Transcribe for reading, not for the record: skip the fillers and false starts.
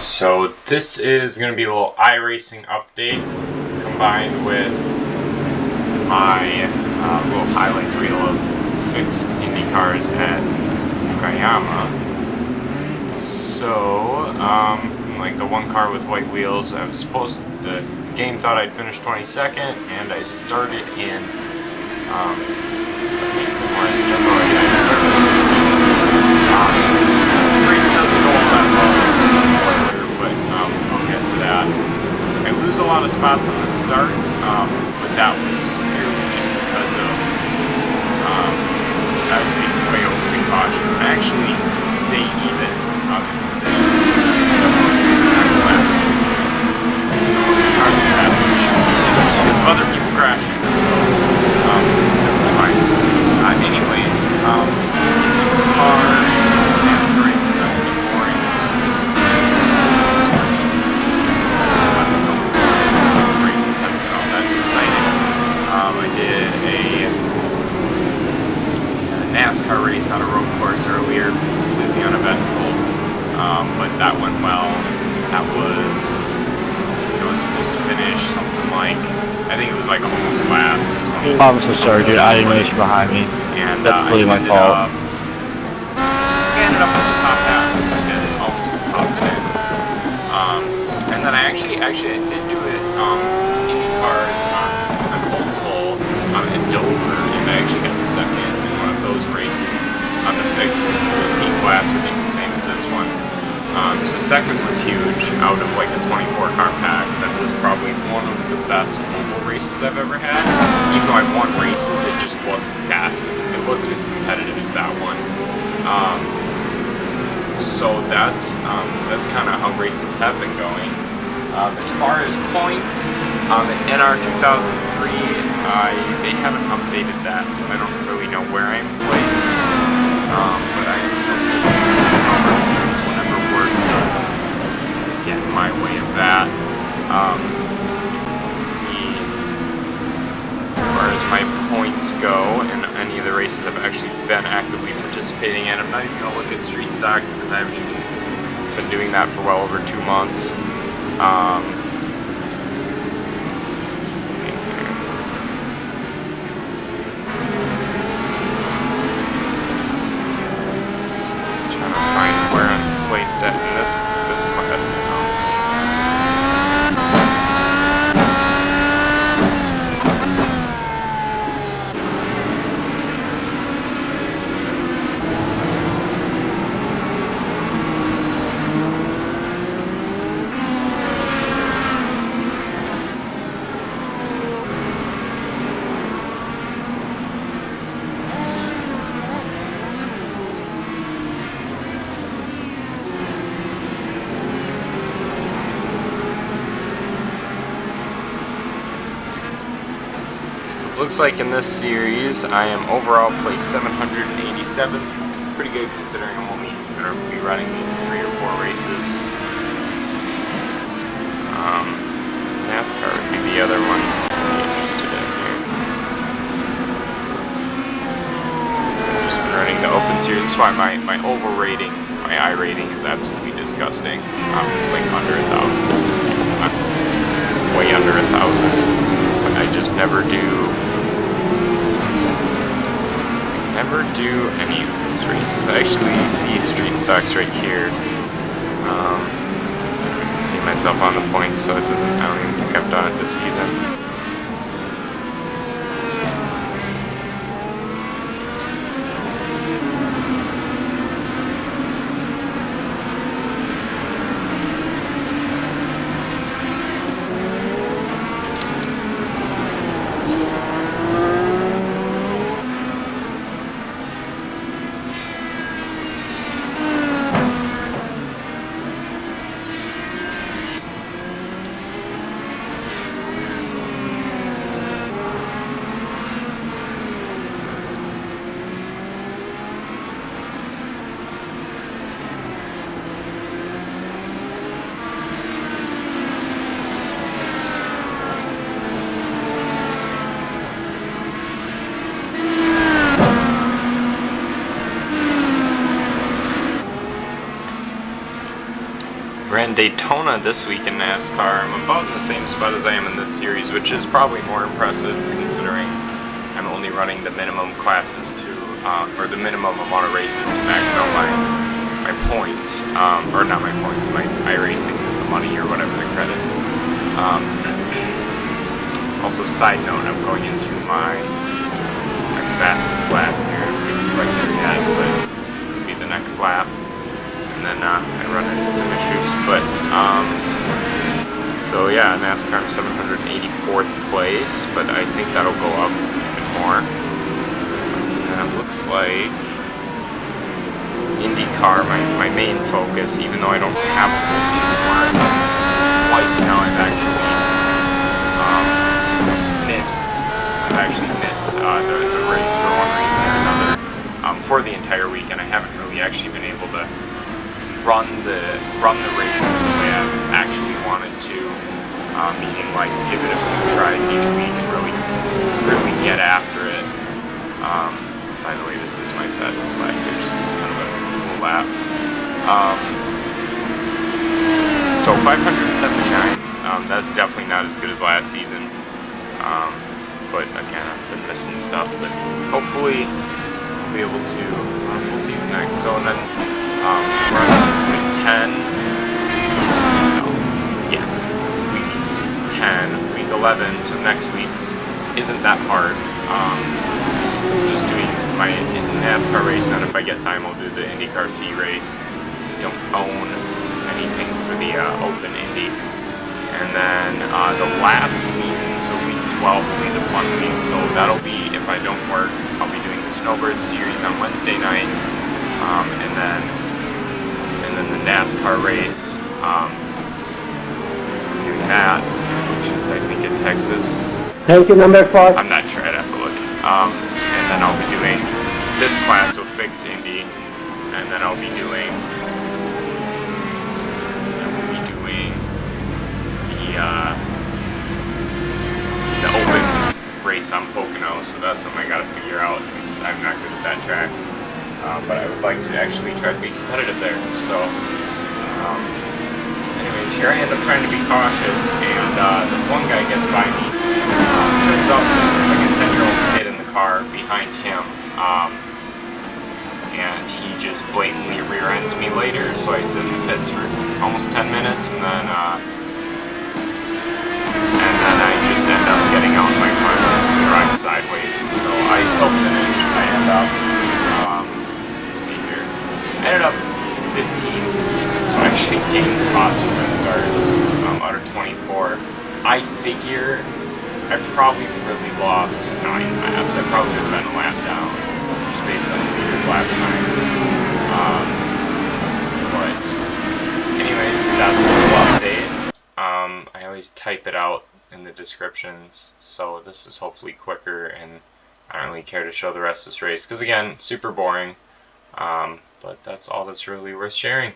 So this is going to be a little iRacing update combined with my little highlight reel of fixed IndyCars at Okayama. So, like the one car with white wheels, the game thought I'd finish 22nd, and I started in, I started at 16th. Race doesn't go all that well, but I'll get to that. I lose a lot of spots on the start, but that was purely just because of I was being way overly cautious. I actually stay even in position the second lap at 16. It's hard to pass me because of other people crashing, so that was fine. Anyways, car NASCAR races are going to be boring. Races haven't been all that exciting. I did a NASCAR race on a road course earlier, completely uneventful, but that went well. It was supposed to finish something like, I think it was like almost last. I'm so sorry, dude. I didn't know you were behind me. And that's really my fault. I ended up in the top half, so I did almost the top 10. And then I actually did do it IndyCars on Oval in Dover, and I actually got second in one of those races on the fixed C class, which is the same as this one. So second was huge. Out of like a 24 car pack, that was probably one of the best oval races I've ever had. Even though I won races, it just wasn't as competitive as that one. So that's kind of how races have been going. As far as points, in NR 2003, they haven't updated that, so I don't really know where I'm placed. But I am still placed in the Snowboard Series whenever work doesn't get in my way of that. Let's see. As far as my points go, in any of the races I've actually been actively participating in, I'm not even going to look at street stocks because I haven't even been doing that for well over 2 months. Just looking here. Trying to find where I'm placed at in this class now. Looks like in this series I am overall placed 787th. Pretty good considering I'm only going to be running these 3 or 4 races. NASCAR would be the other one I'd be interested in here. I've just been running the Open Series. That's why my oval rating, my I rating is absolutely disgusting. It's like under 1,000. Way under 1,000. I just never do any of those races. I actually see street stocks right here. I can see myself on the points, so I don't even think I've done it this season. ran Daytona this week in NASCAR. I'm about in the same spot as I am in this series, which is probably more impressive considering I'm only running the minimum classes to, or the minimum amount of races to max out my points, or not my points, my iRacing, the money or whatever the credits. Also, side note, I'm going into my fastest lap here. I'm getting quite there yet, but it'll be the next lap. And then I run into some issues. But, so yeah, NASCAR I'm 784th place, but I think that'll go up a bit more. And it looks like IndyCar, my main focus, even though I don't have a full season mark. Twice now I've actually missed the race for one reason or another for the entire weekend. I haven't really actually been able to run the races the way I've actually wanted to, meaning like give it a few tries each week and really get after it. By the way, this is my fastest lap here, so this is kind of a cool lap. So 579, that's definitely not as good as last season. But again, I've been missing stuff, but hopefully I'll be able to run a full season next. So, and then we're on this week 10. No, yes, week 10, week 11. So next week isn't that hard. Just doing my NASCAR race, and then if I get time, I'll do the IndyCar C race. Don't own anything for the Open Indy. And then the last week, so week 12 will be the fun week. So that'll be, if I don't work, I'll be doing the Snowbird series on Wednesday night, and then the NASCAR race. Doing that, which is I think in Texas. Thank you, number 4. I'm not sure. I'd have to look. And then I'll be doing this class with Fixed Indy, and then I'll be doing the Open race on Pocono, so that's something I gotta figure out because I'm not good at that track. But I would like to actually try to be competitive there. So, anyways, here I end up trying to be cautious, and the one guy gets by me. Turns out there's like a 10-year-old kid in the car behind him, and he just blatantly rear ends me later. So I sit in the pits for almost 10 minutes, and then I just end up getting out in my car and drive sideways. So I still finished. I end up, let's see here, I ended up 15th. So I actually gained spots from my start out of 24. I figure I probably really lost 9 laps. I probably would have been a lap down, just based on the leaders' lap times. But anyways, that's a little update. I always type it out in the descriptions, so this is hopefully quicker, and I don't really care to show the rest of this race because again, super boring. But that's all that's really worth sharing.